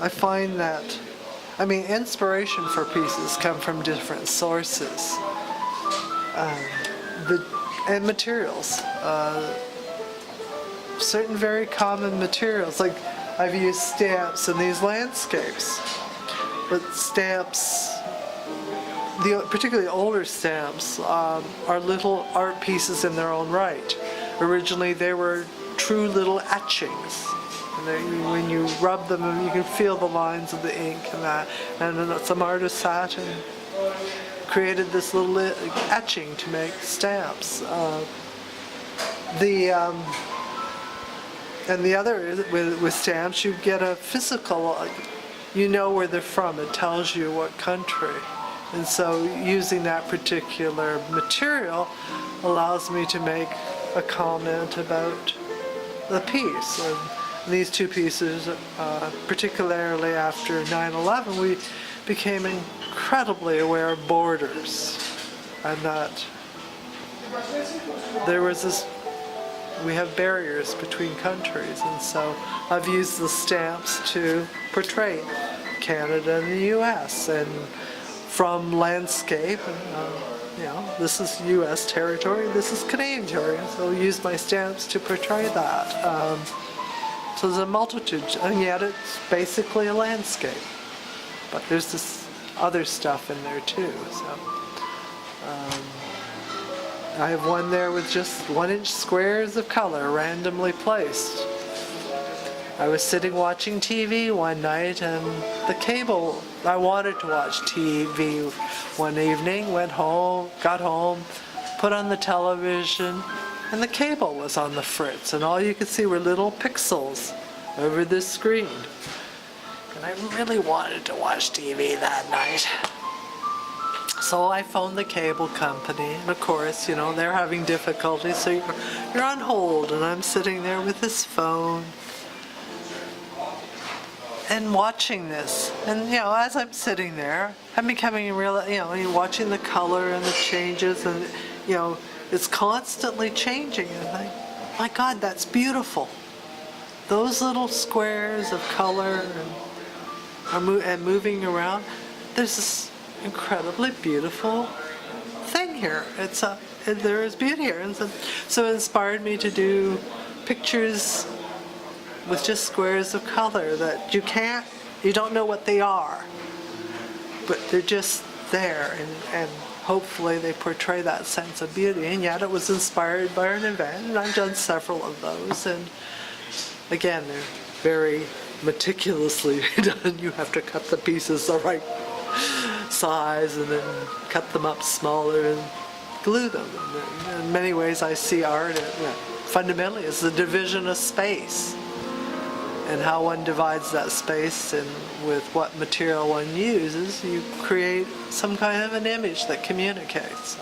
I find that, I mean, inspiration for pieces come from different sources and materials. Certain very common materials, like I've used stamps in these landscapes, but stamps, particularly older stamps, are little art pieces in their own right. Originally they were true little etchings. And when you rub them, you can feel the lines of the ink and that. And then some artist sat and created this little etching to make stamps. And the other is with stamps, you get a physical, you know where they're from. It tells you what country. And so using that particular material allows me to make a comment about the piece. And these two pieces, particularly after 9/11, we became incredibly aware of borders, and that there was this, we have barriers between countries, and so I've used the stamps to portray Canada and the U.S. and from landscape, and this is U.S. territory, this is Canadian territory, so I'll use my stamps to portray that. So there's a multitude, and yet it's basically a landscape. But there's this other stuff in there too. So I have one there with just 1-inch squares of color randomly placed. I was sitting watching TV one night, and the cable, I wanted to watch TV one evening, went home, got home, put on the television, and the cable was on the fritz, and all you could see were little pixels over the screen. And I really wanted to watch TV that night. So I phoned the cable company, and of course, they're having difficulty, so you're on hold, and I'm sitting there with this phone and watching this. And as I'm sitting there, I'm becoming watching the color and the changes, and it's constantly changing, and I think, my God, that's beautiful. Those little squares of color and moving around, there's this incredibly beautiful thing here. There is beauty here, and so it inspired me to do pictures with just squares of color that you don't know what they are, but they're just there, and hopefully they portray that sense of beauty. And yet it was inspired by an event, and I've done several of those, and again, they're very meticulously done. You have to cut the pieces the right size and then cut them up smaller and glue them. And in many ways I see art fundamentally as the division of space, and how one divides that space, and with what material one uses, you create some kind of an image that communicates.